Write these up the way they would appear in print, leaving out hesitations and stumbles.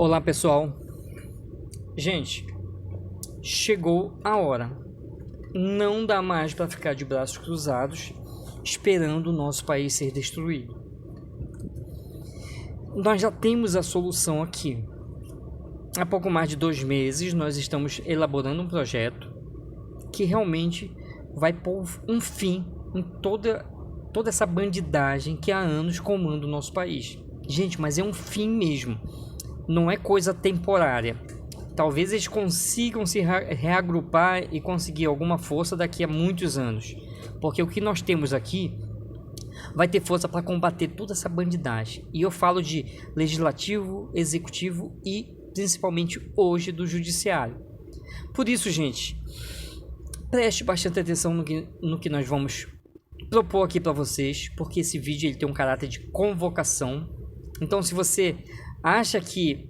Olá pessoal, gente, chegou a hora, não dá mais para ficar de braços cruzados esperando o nosso país ser destruído. Nós já temos a solução aqui. Há pouco mais de 2 meses nós estamos elaborando um projeto que realmente vai pôr um fim em toda essa bandidagem que há anos comanda o nosso país. Gente, mas é um fim mesmo. Não é coisa temporária. Talvez eles consigam se reagrupar e conseguir alguma força daqui a muitos anos. Porque o que nós temos aqui vai ter força para combater toda essa bandidagem. E eu falo de legislativo, executivo e principalmente hoje do judiciário. Por isso, gente, preste bastante atenção no que nós vamos propor aqui para vocês. Porque esse vídeo ele tem um caráter de convocação. Então, se você acha que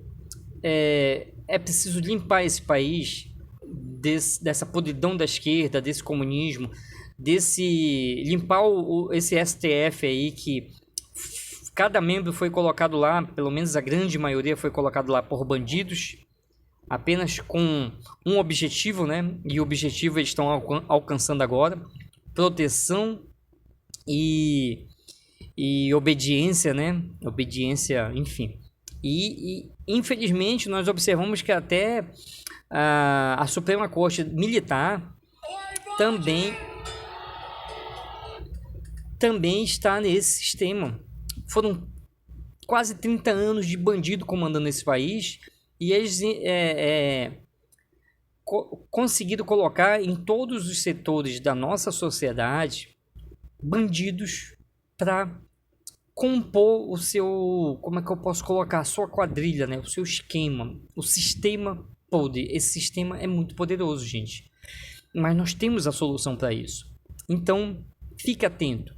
é preciso limpar esse país dessa podridão da esquerda, desse comunismo, limpar esse STF aí que cada membro foi colocado lá, pelo menos a grande maioria foi colocado lá por bandidos, apenas com um objetivo, né? E o objetivo eles estão alcançando agora: proteção e obediência, né? Obediência, enfim. E infelizmente nós observamos que até a Suprema Corte Militar também está nesse sistema. Foram quase 30 anos de bandido comandando esse país e eles conseguiram colocar em todos os setores da nossa sociedade bandidos para compor o seu, como é que eu posso colocar, a sua quadrilha, né? O seu esquema, o sistema podre. Esse sistema é muito poderoso, gente, mas nós temos a solução para isso. Então fique atento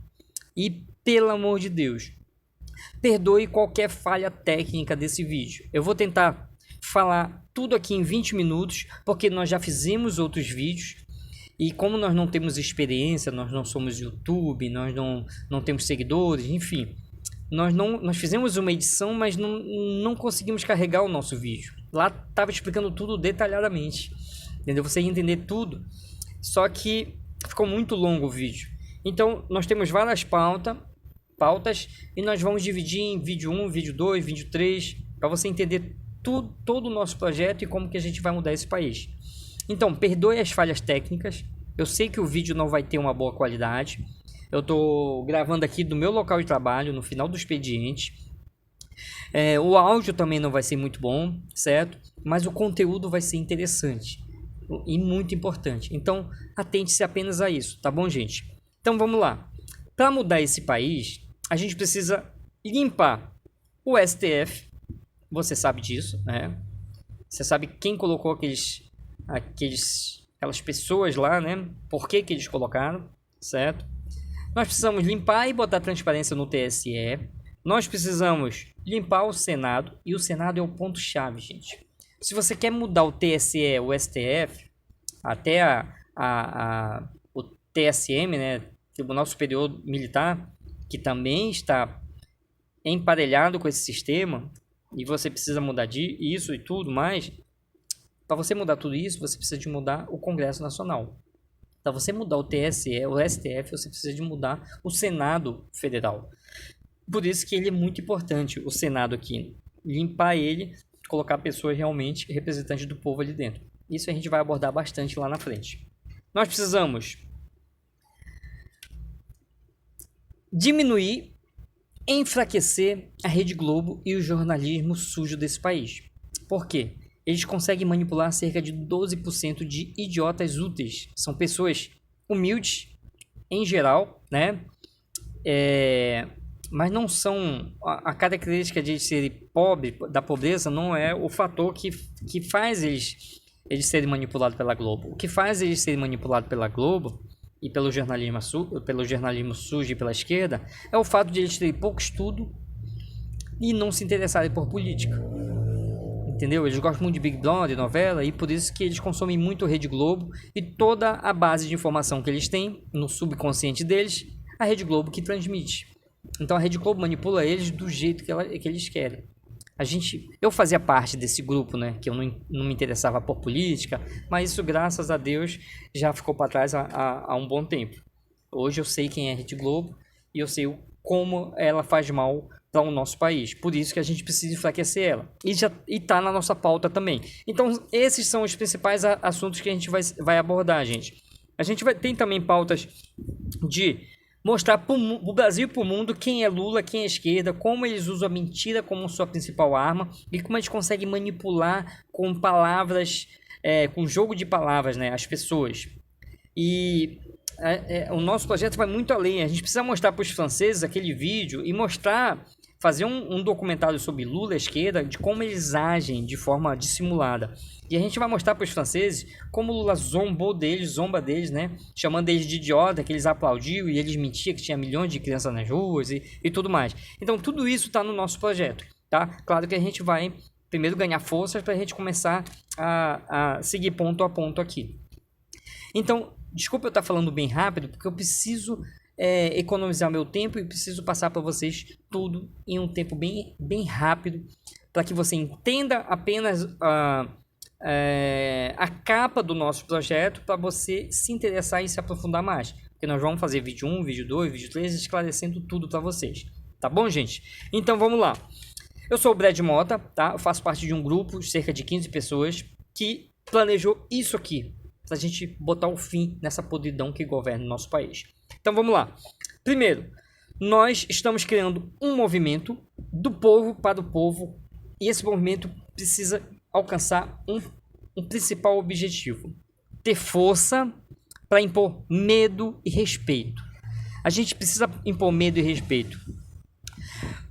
e, pelo amor de Deus, perdoe qualquer falha técnica desse vídeo. Eu vou tentar falar tudo aqui em 20 minutos, porque nós já fizemos outros vídeos. E como nós não temos experiência, nós não somos YouTube, nós não temos seguidores, enfim. Nós fizemos uma edição, mas não conseguimos carregar o nosso vídeo. Lá estava explicando tudo detalhadamente, entendeu? Você ia entender tudo, só que ficou muito longo o vídeo. Então, nós temos várias pautas e nós vamos dividir em vídeo 1, vídeo 2, vídeo 3, para você entender todo o nosso projeto e como que a gente vai mudar esse país. Então, perdoe as falhas técnicas. Eu sei que o vídeo não vai ter uma boa qualidade. Eu estou gravando aqui do meu local de trabalho, no final do expediente. O áudio também não vai ser muito bom, certo? Mas o conteúdo vai ser interessante e muito importante. Então, atente-se apenas a isso, tá bom, gente? Então, vamos lá. Para mudar esse país, a gente precisa limpar o STF. Você sabe disso, né? Você sabe quem colocou aquelas pessoas lá, né? Por que eles colocaram, certo? Nós precisamos limpar e botar transparência no TSE. Nós precisamos limpar o Senado. E o Senado é o ponto-chave, gente. Se você quer mudar o TSE, o STF, até o TSM, né? Tribunal Superior Militar, que também está emparelhado com esse sistema, e você precisa mudar isso e tudo mais. Para você mudar tudo isso, você precisa de mudar o Congresso Nacional. Para você mudar o TSE, o STF, você precisa de mudar o Senado Federal. Por isso que ele é muito importante, o Senado aqui. Limpar ele, colocar pessoas realmente representantes do povo ali dentro. Isso a gente vai abordar bastante lá na frente. Nós precisamos diminuir, enfraquecer a Rede Globo e o jornalismo sujo desse país. Por quê? Eles conseguem manipular cerca de 12% de idiotas úteis. São pessoas humildes, em geral, né? Mas não são... A característica de serem pobres, da pobreza, não é o fator que faz eles serem manipulados pela Globo. O que faz eles serem manipulados pela Globo e pelo jornalismo sujo e pela esquerda é o fato de eles terem pouco estudo e não se interessarem por política. Entendeu? Eles gostam muito de Big Brother, novela, e por isso que eles consomem muito Rede Globo e toda a base de informação que eles têm no subconsciente deles, a Rede Globo que transmite. Então a Rede Globo manipula eles do jeito que eles querem. Eu fazia parte desse grupo, né? Que eu não me interessava por política, mas isso, graças a Deus, já ficou para trás há um bom tempo. Hoje eu sei quem é a Rede Globo e eu sei como ela faz mal para o nosso país. Por isso que a gente precisa enfraquecer ela. E já está na nossa pauta também. Então, esses são os principais assuntos que a gente vai abordar, gente. A gente tem também pautas de mostrar para o Brasil e para o mundo quem é Lula, quem é esquerda, como eles usam a mentira como sua principal arma e como a gente consegue manipular com palavras, com jogo de palavras, né, as pessoas. E o nosso projeto vai muito além. A gente precisa mostrar para os franceses aquele vídeo e fazer um documentário sobre Lula, a esquerda, de como eles agem de forma dissimulada. E a gente vai mostrar para os franceses como Lula zomba deles, né? Chamando eles de idiota, que eles aplaudiam e eles mentiam que tinha milhões de crianças nas ruas e tudo mais. Então, tudo isso está no nosso projeto, tá? Claro que a gente vai primeiro ganhar forças para a gente começar a seguir ponto a ponto aqui. Então, desculpa eu estar falando bem rápido, porque eu preciso economizar meu tempo e preciso passar para vocês tudo em um tempo bem, bem rápido, para que você entenda apenas a capa do nosso projeto, para você se interessar e se aprofundar mais. Porque nós vamos fazer vídeo 1, vídeo 2, vídeo 3, esclarecendo tudo para vocês. Tá bom, gente? Então, vamos lá. Eu sou o Brad Mota, tá? Eu faço parte de um grupo, cerca de 15 pessoas, que planejou isso aqui, para a gente botar o fim nessa podridão que governa o nosso país. Então vamos lá. Primeiro, nós estamos criando um movimento do povo para o povo e esse movimento precisa alcançar um principal objetivo: ter força para impor medo e respeito. A gente precisa impor medo e respeito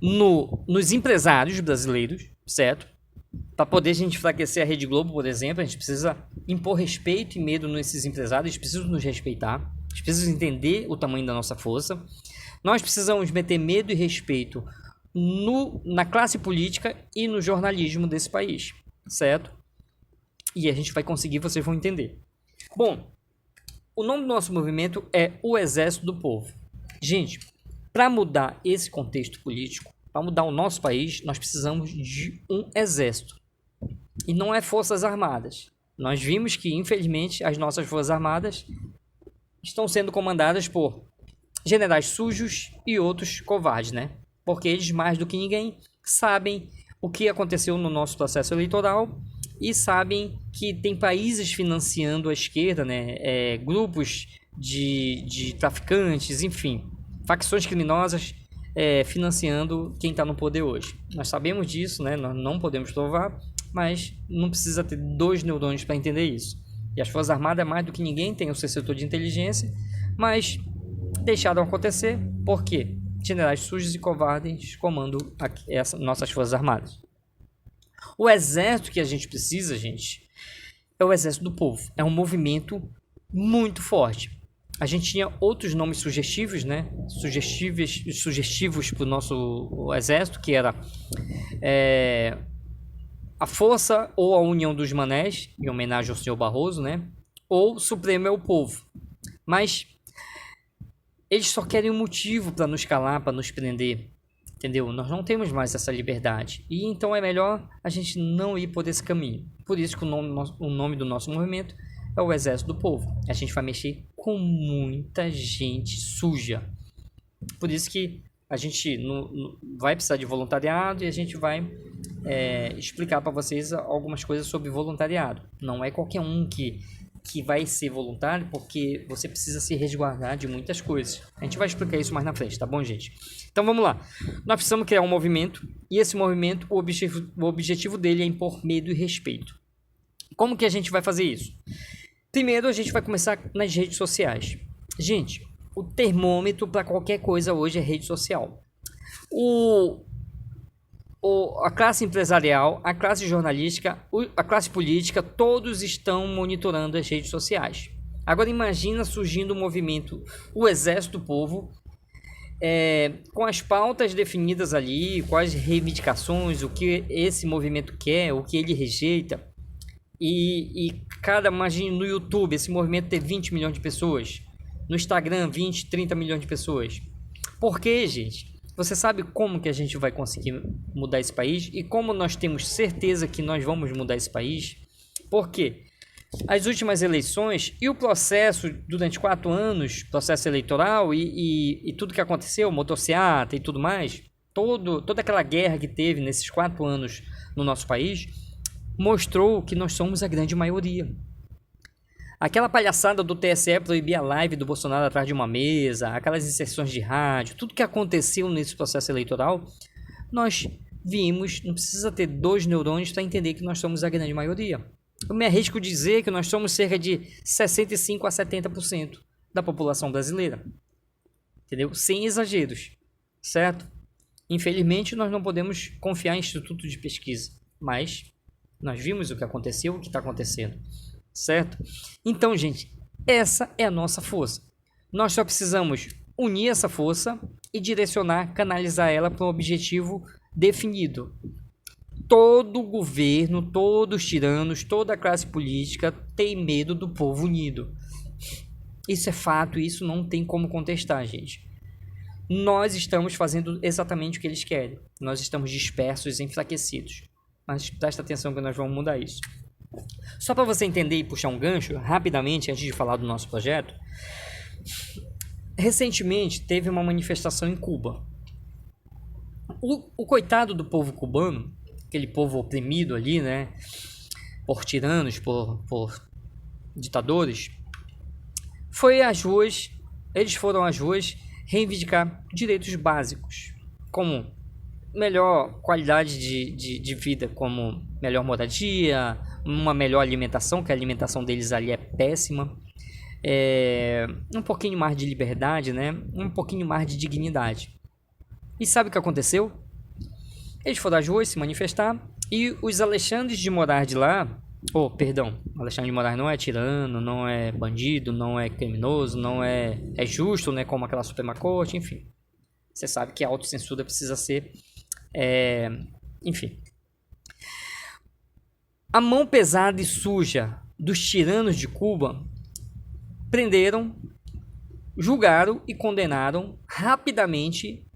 nos empresários brasileiros, certo? Para poder a gente enfraquecer a Rede Globo, por exemplo, a gente precisa impor respeito e medo nesses empresários, eles precisam nos respeitar, eles precisam entender o tamanho da nossa força. Nós precisamos meter medo e respeito na classe política e no jornalismo desse país, certo? E a gente vai conseguir, vocês vão entender. Bom, o nome do nosso movimento é o Exército do Povo. Gente, para mudar esse contexto político, para mudar o nosso país, nós precisamos de um exército. E não é forças armadas. Nós vimos que, infelizmente, as nossas forças armadas estão sendo comandadas por generais sujos e outros covardes, né? Porque eles, mais do que ninguém, sabem o que aconteceu no nosso processo eleitoral e sabem que tem países financiando a esquerda, né? Grupos de traficantes, enfim, facções criminosas financiando quem está no poder hoje. Nós sabemos disso, né? Nós não podemos provar, mas não precisa ter 2 neurônios para entender isso. E as Forças Armadas, mais do que ninguém, tem o seu setor de inteligência, mas deixaram acontecer porque generais sujos e covardes comandam nossas Forças Armadas. O exército que a gente precisa, gente, é o Exército do Povo. É um movimento muito forte. A gente tinha outros nomes sugestivos, né? Sugestivos para o nosso exército, que era a Força ou a União dos Manés, em homenagem ao senhor Barroso, né? Ou Supremo é o Povo. Mas eles só querem um motivo para nos calar, para nos prender, entendeu? Nós não temos mais essa liberdade. E então é melhor a gente não ir por esse caminho. Por isso que o nome do nosso movimento é o Exército do Povo. A gente vai mexer com muita gente suja. Por isso que a gente vai precisar de voluntariado e a gente vai explicar para vocês algumas coisas sobre voluntariado. Não é qualquer um que vai ser voluntário, porque você precisa se resguardar de muitas coisas. A gente vai explicar isso mais na frente, tá bom, gente? Então vamos lá. Nós precisamos criar um movimento e esse movimento, o objetivo dele é impor medo e respeito. Como que a gente vai fazer isso? Primeiro, a gente vai começar nas redes sociais. Gente, o termômetro para qualquer coisa hoje é rede social. A classe empresarial, a classe jornalística, a classe política, todos estão monitorando as redes sociais. Agora imagina surgindo um movimento, o Exército do Povo, com as pautas definidas ali, quais reivindicações, o que esse movimento quer, o que ele rejeita. Imagine no YouTube, esse movimento ter 20 milhões de pessoas. No Instagram, 20, 30 milhões de pessoas. Por quê, gente? Você sabe como que a gente vai conseguir mudar esse país e como nós temos certeza que nós vamos mudar esse país? Por quê? As últimas eleições e o processo durante 4 anos, processo eleitoral e tudo que aconteceu, motociata e tudo mais, toda aquela guerra que teve nesses 4 anos no nosso país, mostrou que nós somos a grande maioria. Aquela palhaçada do TSE proibir a live do Bolsonaro atrás de uma mesa, aquelas inserções de rádio, tudo que aconteceu nesse processo eleitoral, nós vimos, não precisa ter 2 neurônios para entender que nós somos a grande maioria. Eu me arrisco dizer que nós somos cerca de 65% a 70% da população brasileira. Entendeu? Sem exageros, certo? Infelizmente, nós não podemos confiar em instituto de pesquisa, mas nós vimos o que aconteceu, o que está acontecendo. Certo? Então, gente, essa é a nossa força. Nós só precisamos unir essa força e direcionar, canalizar ela para um objetivo definido. Todo governo, todos os tiranos, toda a classe política tem medo do povo unido. Isso é fato, isso não tem como contestar, gente. Nós estamos fazendo exatamente o que eles querem. Nós estamos dispersos, enfraquecidos. Mas presta atenção que nós vamos mudar isso. Só para você entender e puxar um gancho, rapidamente, antes de falar do nosso projeto, recentemente teve uma manifestação em Cuba. O coitado do povo cubano, aquele povo oprimido ali, né, por tiranos, por ditadores, eles foram às ruas reivindicar direitos básicos, como melhor qualidade de vida, como melhor moradia, uma melhor alimentação, que a alimentação deles ali é péssima, um pouquinho mais de liberdade, né? Um pouquinho mais de dignidade. E sabe o que aconteceu? Eles foram às ruas se manifestar e os Alexandres de Moraes de lá, Alexandre de Moraes não é tirano, não é bandido, não é criminoso, não é justo, né? Como aquela Suprema Corte, enfim. Você sabe que a autocensura precisa ser enfim. A mão pesada e suja dos tiranos de Cuba prenderam, julgaram e condenaram rapidamente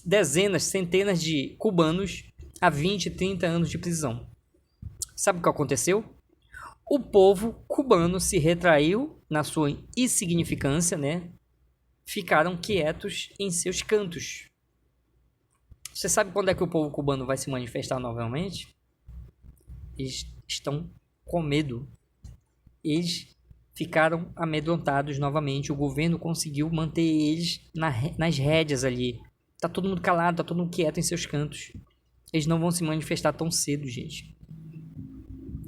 dezenas, centenas de cubanos a 20, 30 anos de prisão. Sabe o que aconteceu? O povo cubano se retraiu na sua insignificância, né? Ficaram quietos em seus cantos. Você sabe quando é que o povo cubano vai se manifestar novamente? Eles estão com medo. Eles ficaram amedrontados novamente. O governo conseguiu manter eles nas rédeas ali. Tá todo mundo calado, tá todo mundo quieto em seus cantos. Eles não vão se manifestar tão cedo, gente.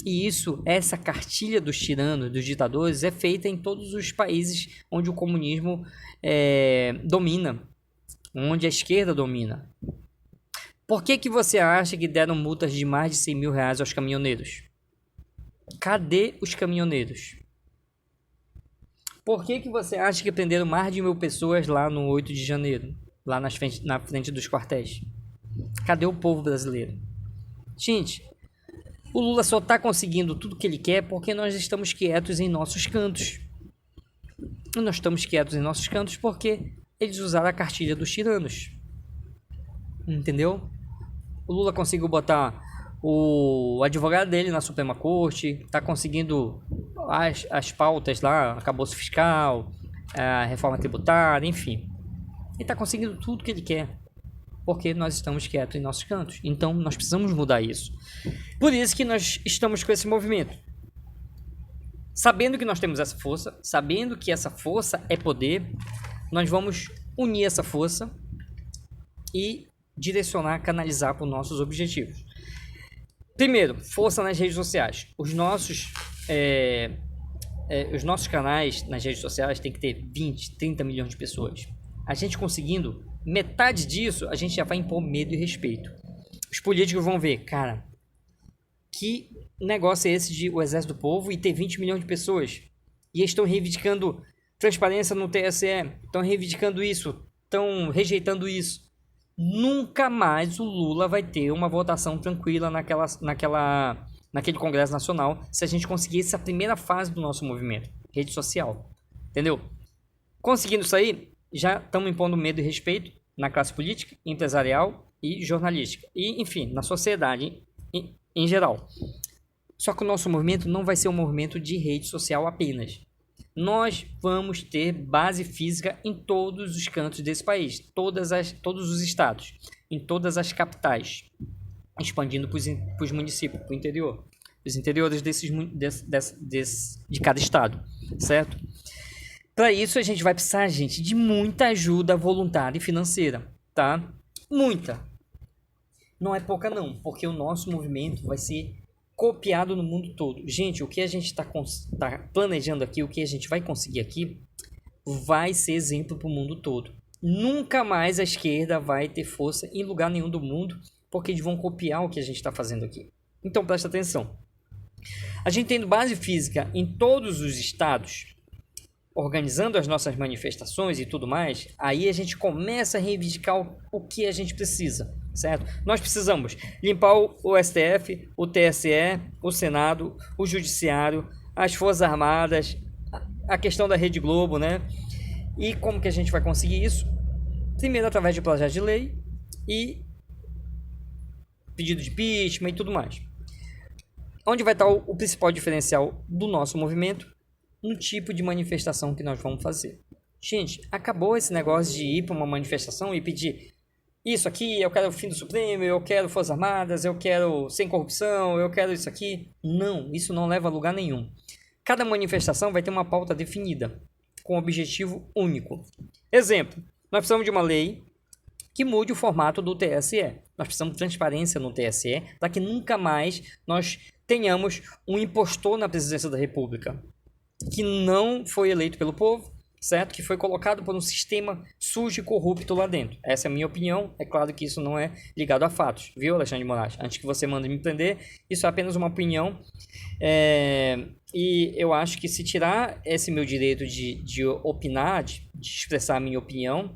E essa cartilha dos tiranos, dos ditadores, é feita em todos os países onde o comunismo domina, onde a esquerda domina. Por que você acha que deram multas de mais de 100 mil reais aos caminhoneiros? Cadê os caminhoneiros? Por que você acha que prenderam mais de 1.000 pessoas lá no 8 de janeiro? Lá na frente dos quartéis? Cadê o povo brasileiro? Gente, o Lula só está conseguindo tudo que ele quer porque nós estamos quietos em nossos cantos. E nós estamos quietos em nossos cantos porque eles usaram a cartilha dos tiranos. Entendeu? O Lula conseguiu botar o advogado dele na Suprema Corte, está conseguindo as pautas lá, acabouço fiscal, a reforma tributária, enfim. Ele está conseguindo tudo que ele quer, porque nós estamos quietos em nossos cantos. Então, nós precisamos mudar isso. Por isso que nós estamos com esse movimento. Sabendo que nós temos essa força, sabendo que essa força é poder, nós vamos unir essa força e direcionar, canalizar para os nossos objetivos. Primeiro, força nas redes sociais. Os nossos canais nas redes sociais tem que ter 20, 30 milhões de pessoas. A gente conseguindo metade disso, a gente já vai impor medo e respeito. Os políticos vão ver, cara, que negócio é esse de o Exército do Povo e ter 20 milhões de pessoas? E eles estão reivindicando transparência no TSE, estão reivindicando isso, estão rejeitando isso. Nunca mais o Lula vai ter uma votação tranquila naquele Congresso Nacional se a gente conseguir essa primeira fase do nosso movimento, rede social. Entendeu? Conseguindo isso aí, já estamos impondo medo e respeito, na classe política, empresarial e jornalística. E, enfim, na sociedade em geral. Só que o nosso movimento não vai ser um movimento de rede social apenas. Nós vamos ter base física em todos os cantos desse país, todos os estados, em todas as capitais, expandindo para os municípios, para o interior, os interiores de cada estado, certo? Para isso a gente vai precisar, gente, de muita ajuda voluntária e financeira, tá? Muita. Não é pouca não, porque o nosso movimento vai ser copiado no mundo todo. Gente, o que a gente está planejando aqui, o que a gente vai conseguir aqui, vai ser exemplo para o mundo todo. Nunca mais a esquerda vai ter força em lugar nenhum do mundo, porque eles vão copiar o que a gente está fazendo aqui. Então, presta atenção. A gente tendo base física em todos os estados, organizando as nossas manifestações e tudo mais, aí a gente começa a reivindicar o que a gente precisa, certo? Nós precisamos limpar o STF, o TSE, o Senado, o Judiciário, as Forças Armadas, a questão da Rede Globo, né? E como que a gente vai conseguir isso? Primeiro, através de projeto de lei e pedido de impeachment e tudo mais. Onde vai estar o principal diferencial do nosso movimento? No tipo de manifestação que nós vamos fazer. Gente, acabou esse negócio de ir para uma manifestação e pedir isso aqui, eu quero o fim do Supremo, eu quero Forças Armadas, eu quero sem corrupção, eu quero isso aqui. Não, isso não leva a lugar nenhum. Cada manifestação vai ter uma pauta definida, com um objetivo único. Exemplo, nós precisamos de uma lei que mude o formato do TSE. Nós precisamos de transparência no TSE para que nunca mais nós tenhamos um impostor na presidência da República, que não foi eleito pelo povo, certo? Que foi colocado por um sistema sujo e corrupto lá dentro. Essa é a minha opinião. É claro que isso não é ligado a fatos, viu, Alexandre de Moraes? Antes que você mande me prender, isso é apenas uma opinião. E eu acho que se tirar esse meu direito de opinar, de expressar a minha opinião,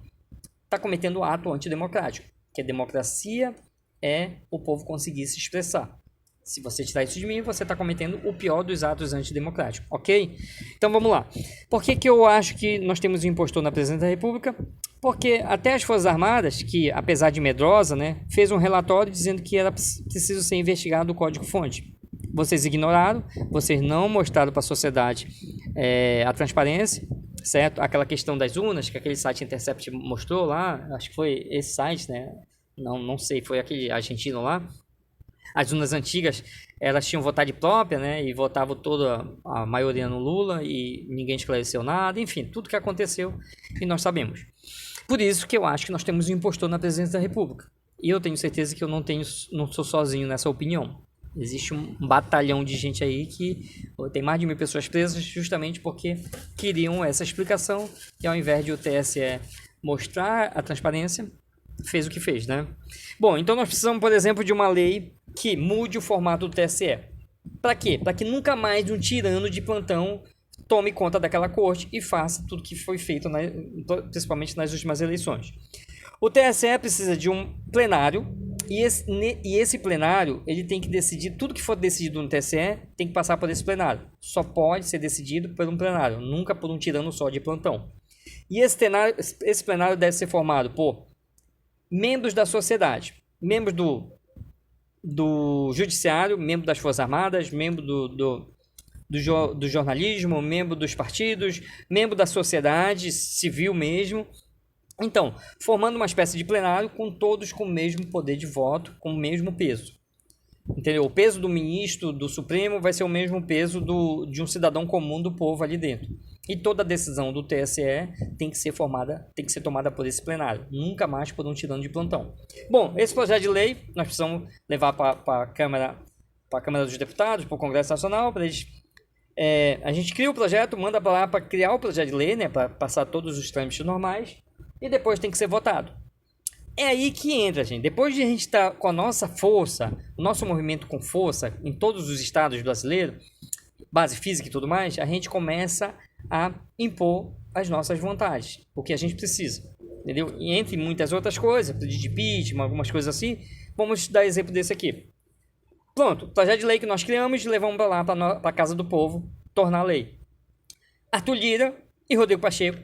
está cometendo um ato antidemocrático. Que a democracia é o povo conseguir se expressar. Se você tirar isso de mim, você está cometendo o pior dos atos antidemocráticos, ok? Então vamos lá. Por que eu acho que nós temos um impostor na presidência da República? Porque até as Forças Armadas, que apesar de medrosa, né, fez um relatório dizendo que era preciso ser investigado o código-fonte. Vocês ignoraram, vocês não mostraram para a sociedade a transparência, certo? Aquela questão das urnas, que aquele site Intercept mostrou lá, acho que foi esse site, né? Não sei, foi aquele argentino lá. As urnas antigas, elas tinham vontade própria, né? E votavam toda a maioria no Lula e ninguém esclareceu nada. Enfim, tudo que aconteceu e nós sabemos. Por isso que eu acho que nós temos um impostor na presidência da República. E eu tenho certeza que eu não sou sozinho nessa opinião. Existe um batalhão de gente aí que tem mais de 1.000 pessoas presas justamente porque queriam essa explicação e ao invés de o TSE mostrar a transparência, fez o que fez, né? Bom, então nós precisamos, por exemplo, de uma lei que mude o formato do TSE. Para quê? Para que nunca mais um tirano de plantão tome conta daquela corte e faça tudo que foi feito, principalmente nas últimas eleições. O TSE precisa de um plenário e esse plenário ele tem que decidir, tudo que for decidido no TSE tem que passar por esse plenário. Só pode ser decidido por um plenário, nunca por um tirano só de plantão. E esse plenário deve ser formado por membros da sociedade, membros do judiciário, membros das Forças Armadas, membros do jornalismo, membros dos partidos, membros da sociedade civil mesmo. Então, formando uma espécie de plenário com todos com o mesmo poder de voto, com o mesmo peso. Entendeu? O peso do ministro do Supremo vai ser o mesmo peso de um cidadão comum do povo ali dentro. E toda decisão do TSE tem que ser tomada por esse plenário, nunca mais por um tirano de plantão. Bom, esse projeto de lei nós precisamos levar para a Câmara dos Deputados, para o Congresso Nacional, para eles. A gente cria o projeto, manda para lá para criar o projeto de lei, né, para passar todos os trâmites normais, e depois tem que ser votado. É aí que entra, gente. Depois de a gente estar com a nossa força, o nosso movimento com força em todos os estados brasileiros, base física e tudo mais, a gente começa a impor as nossas vontades, o que a gente precisa, entendeu? E entre muitas outras coisas, de impeachment, algumas coisas assim, vamos dar exemplo desse aqui. Pronto, projeto de lei que nós criamos, levamos para lá, para a Casa do Povo, tornar lei. Arthur Lira e Rodrigo Pacheco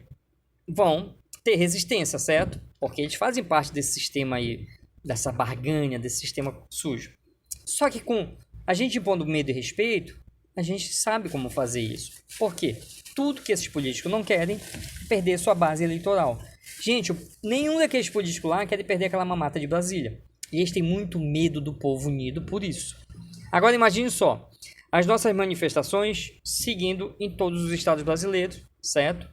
vão ter resistência, certo? porque eles fazem parte desse sistema aí, dessa barganha, desse sistema sujo. Só que com a gente impondo medo e respeito, a gente sabe como fazer isso. Por quê? Tudo que esses políticos não querem é perder sua base eleitoral. Gente, nenhum daqueles políticos lá quer perder aquela mamata de Brasília. E eles têm muito medo do povo unido por isso. Agora imagine só, as nossas manifestações seguindo em todos os estados brasileiros, certo?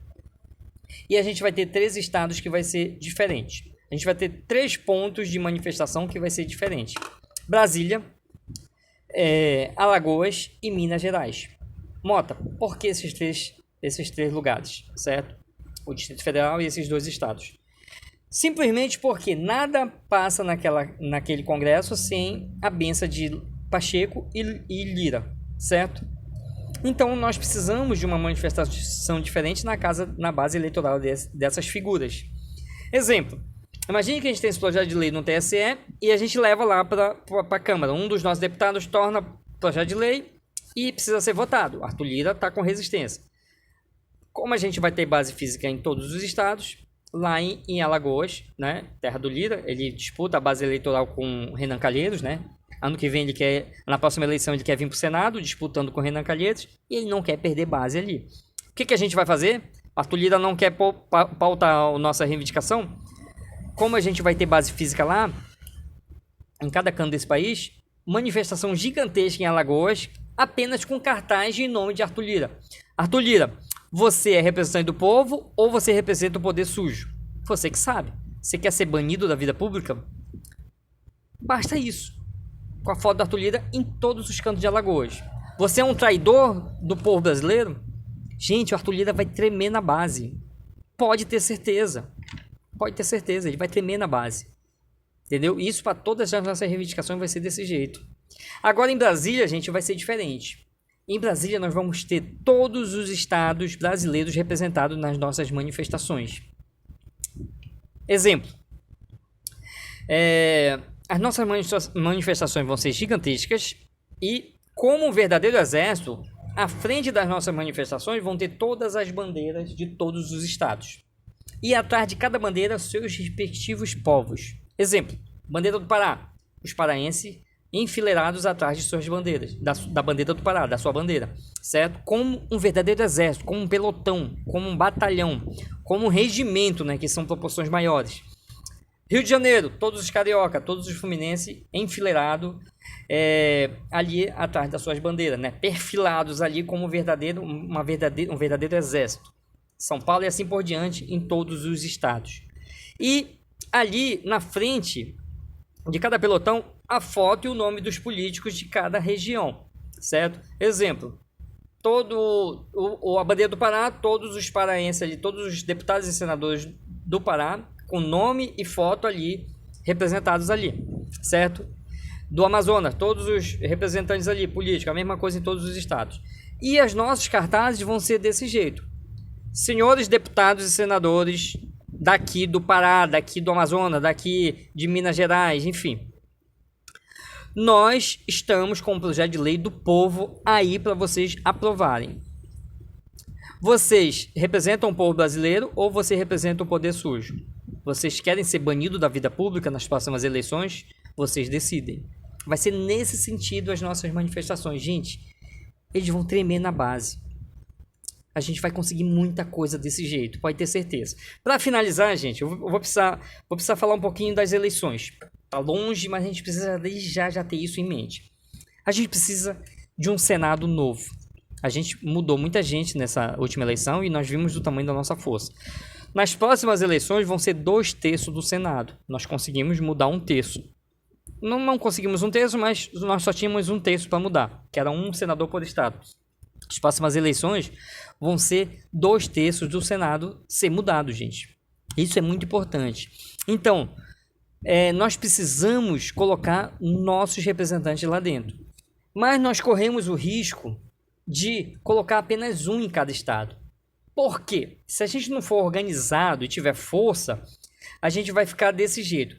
E a gente vai ter 3 estados que vai ser diferente. A gente vai ter 3 pontos de manifestação que vai ser diferente. Brasília, Alagoas e Minas Gerais. Mota, por que esses três lugares, certo? O Distrito Federal e esses 2 estados. Simplesmente porque nada passa naquele congresso sem a benção de Pacheco e Lira, certo? Então nós precisamos de uma manifestação diferente na base eleitoral dessas figuras. Exemplo, imagine que a gente tem esse projeto de lei no TSE e a gente leva lá para a Câmara. Um dos nossos deputados torna projeto de lei e precisa ser votado. Arthur Lira está com resistência. Como a gente vai ter base física em todos os estados, lá em Alagoas, né, terra do Lira, ele disputa a base eleitoral com Renan Calheiros, né? Ano que vem na próxima eleição ele quer vir para o Senado, disputando com Renan Calheiros, e ele não quer perder base ali. O que a gente vai fazer? Arthur Lira não quer pautar a nossa reivindicação. Como a gente vai ter base física lá, em cada canto desse país, manifestação gigantesca em Alagoas, apenas com cartaz em nome de Arthur Lira. Arthur Lira, você é representante do povo ou você representa o poder sujo? Você que sabe. Você quer ser banido da vida pública? Basta isso. Com a foto do Arthur Lira em todos os cantos de Alagoas. Você é um traidor do povo brasileiro? Gente, o Arthur Lira vai tremer na base. Pode ter certeza. Pode ter certeza, ele vai tremer na base. Entendeu? Isso para todas as nossas reivindicações vai ser desse jeito. Agora em Brasília, gente, vai ser diferente. Em Brasília nós vamos ter todos os estados brasileiros representados nas nossas manifestações. Exemplo. As nossas manifestações vão ser gigantescas e, como um verdadeiro exército, à frente das nossas manifestações vão ter todas as bandeiras de todos os estados. E atrás de cada bandeira, seus respectivos povos. Exemplo, bandeira do Pará. Os paraenses enfileirados atrás de suas bandeiras, da bandeira do Pará, da sua bandeira, certo? Como um verdadeiro exército, como um pelotão, como um batalhão, como um regimento, né, que são proporções maiores. Rio de Janeiro, todos os carioca, todos os fluminenses enfileirados ali atrás das suas bandeiras, né, perfilados ali como um verdadeiro exército. São Paulo e assim por diante em todos os estados. E ali na frente de cada pelotão, a foto e o nome dos políticos de cada região, certo? Exemplo, a bandeira do Pará, todos os paraenses ali, todos os deputados e senadores do Pará, com nome e foto ali, representados ali, certo? Do Amazonas, todos os representantes ali, políticos, a mesma coisa em todos os estados. E as nossas cartazes vão ser desse jeito. Senhores deputados e senadores daqui do Pará, daqui do Amazonas, daqui de Minas Gerais, enfim. Nós estamos com um projeto de lei do povo aí para vocês aprovarem. Vocês representam o povo brasileiro ou você representa o poder sujo? Vocês querem ser banidos da vida pública nas próximas eleições? Vocês decidem. Vai ser nesse sentido as nossas manifestações. Gente, eles vão tremer na base. A gente vai conseguir muita coisa desse jeito, pode ter certeza. Para finalizar, gente, eu vou precisar falar um pouquinho das eleições. Tá longe, mas a gente precisa desde já ter isso em mente. A gente precisa de um Senado novo. A gente mudou muita gente nessa última eleição e nós vimos o tamanho da nossa força. Nas próximas eleições vão ser 2/3 do Senado. Nós conseguimos mudar 1/3. Não conseguimos 1/3, mas nós só tínhamos 1/3 para mudar, que era um senador por estado. As próximas eleições vão ser 2/3 do Senado ser mudado, gente. Isso é muito importante. Então, nós precisamos colocar nossos representantes lá dentro. Mas nós corremos o risco de colocar apenas um em cada estado. Por quê? Se a gente não for organizado e tiver força, a gente vai ficar desse jeito.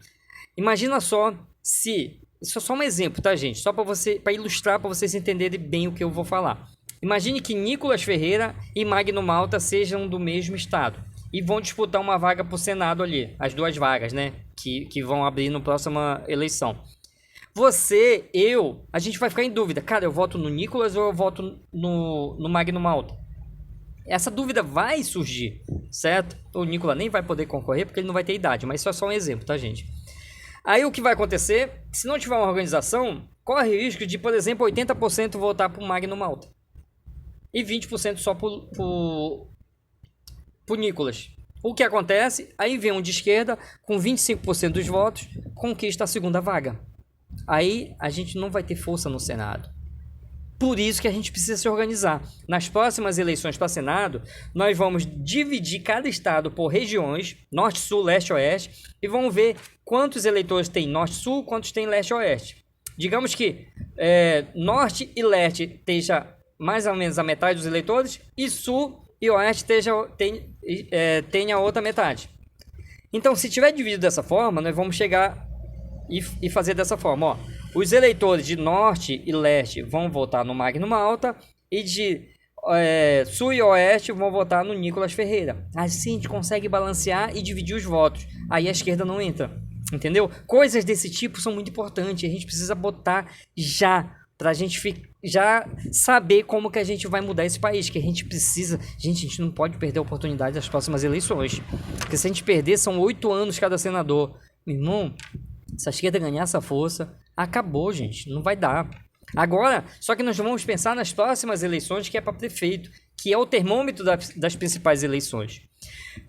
Imagina só se... Isso é só um exemplo, tá, gente? Só para ilustrar, para vocês entenderem bem o que eu vou falar. Imagine que Nicolas Ferreira e Magno Malta sejam do mesmo estado. e vão disputar uma vaga pro Senado ali, as duas vagas, né? Que vão abrir na próxima eleição. Você, a gente vai ficar em dúvida. Cara, eu voto no Nicolas ou eu voto no Magno Malta? Essa dúvida vai surgir, certo? O Nicolas nem vai poder concorrer porque ele não vai ter idade, mas isso é só um exemplo, tá, gente? Aí o que vai acontecer? Se não tiver uma organização, corre o risco de, por exemplo, 80% votar pro Magno Malta e 20% só pro Nicolas. O que acontece? Aí vem um de esquerda com 25% dos votos, conquista a segunda vaga. Aí a gente não vai ter força no Senado. Por isso que a gente precisa se organizar. Nas próximas eleições para Senado, nós vamos dividir cada estado por regiões, norte, sul, leste, oeste, e vamos ver quantos eleitores tem norte, sul, quantos tem leste, oeste. Digamos que norte e leste esteja mais ou menos a metade dos eleitores, e sul e oeste tenha a outra metade. Então, se tiver dividido dessa forma, nós vamos chegar e fazer dessa forma, ó. Os eleitores de norte e leste vão votar no Magno Malta e de sul e oeste vão votar no Nicolas Ferreira. Assim a gente consegue balancear e dividir os votos. Aí a esquerda não entra, entendeu? Coisas desse tipo são muito importantes. A gente precisa botar já, pra gente já saber como que a gente vai mudar esse país. Que a gente precisa... Gente, a gente não pode perder a oportunidade das próximas eleições. Porque se a gente perder, são 8 anos cada senador. Meu irmão, se a esquerda ganhar essa força, acabou, gente. Não vai dar. Agora, só que nós vamos pensar nas próximas eleições, que é para prefeito, que é o termômetro das principais eleições.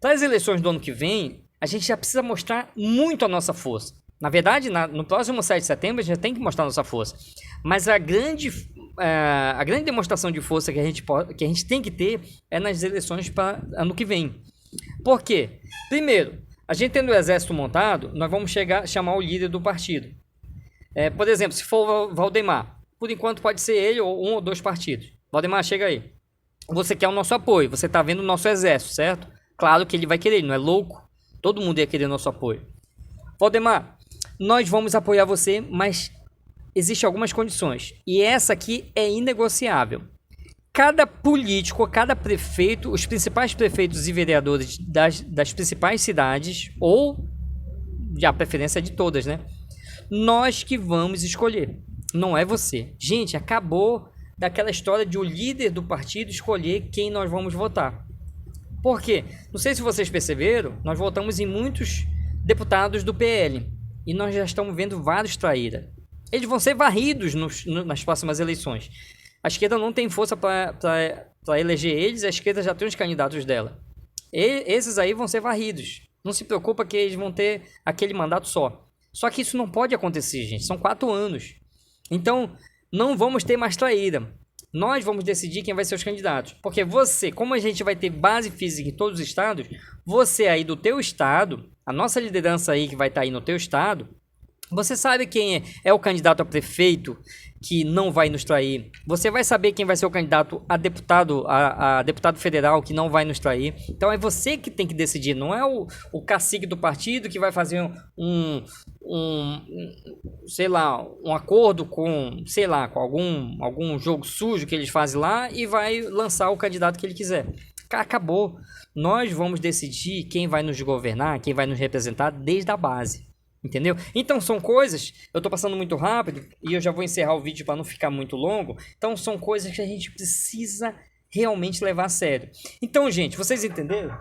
Para as eleições do ano que vem, a gente já precisa mostrar muito a nossa força. Na verdade, no próximo 7 de setembro, a gente já tem que mostrar a nossa força. Mas a grande demonstração de força que a gente tem que ter é nas eleições para ano que vem. Por quê? Primeiro, a gente tendo o exército montado, nós vamos chamar o líder do partido. Por exemplo, se for o Valdemar, por enquanto pode ser ele ou um ou dois partidos. Valdemar, chega aí. Você quer o nosso apoio, você está vendo o nosso exército, certo? Claro que ele vai querer, ele não é louco. Todo mundo ia querer nosso apoio. Valdemar, nós vamos apoiar você, mas existem algumas condições. E essa aqui é inegociável. Cada político, cada prefeito, os principais prefeitos e vereadores das principais cidades, ou a preferência de todas, né? Nós que vamos escolher, não é você. Gente, acabou daquela história de o líder do partido escolher quem nós vamos votar. Por quê? Não sei se vocês perceberam, nós votamos em muitos deputados do PL e nós já estamos vendo vários traíra. Eles vão ser varridos nas próximas eleições. A esquerda não tem força para eleger eles, a esquerda já tem os candidatos dela. Esses aí vão ser varridos. Não se preocupa que eles vão ter aquele mandato só. Só que isso não pode acontecer, gente. São 4 anos. Então, não vamos ter mais traíra. Nós vamos decidir quem vai ser os candidatos. Porque você, como a gente vai ter base física em todos os estados, você aí do teu estado, a nossa liderança aí que vai estar aí no teu estado, você sabe quem é o candidato a prefeito que não vai nos trair. Você vai saber quem vai ser o candidato a deputado federal que não vai nos trair. Então é você que tem que decidir. Não é o cacique do partido que vai fazer sei lá, um acordo com, sei lá, com algum jogo sujo que eles fazem lá e vai lançar o candidato que ele quiser. Acabou. Nós vamos decidir quem vai nos governar, quem vai nos representar desde a base. Entendeu? Então são coisas, eu tô passando muito rápido e eu já vou encerrar o vídeo para não ficar muito longo. Então são coisas que a gente precisa realmente levar a sério. Então, gente, vocês entenderam?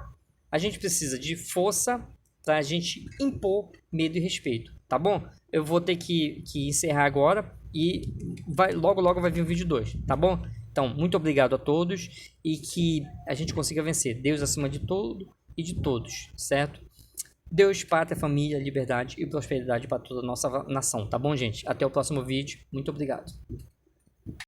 A gente precisa de força pra gente impor medo e respeito, tá bom? Eu vou ter que encerrar agora e logo vai vir o vídeo 2, tá bom? Então, muito obrigado a todos e que a gente consiga vencer. Deus acima de tudo e de todos, certo? Deus, pátria, família, liberdade e prosperidade para toda a nossa nação, tá bom, gente? Até o próximo vídeo. Muito obrigado.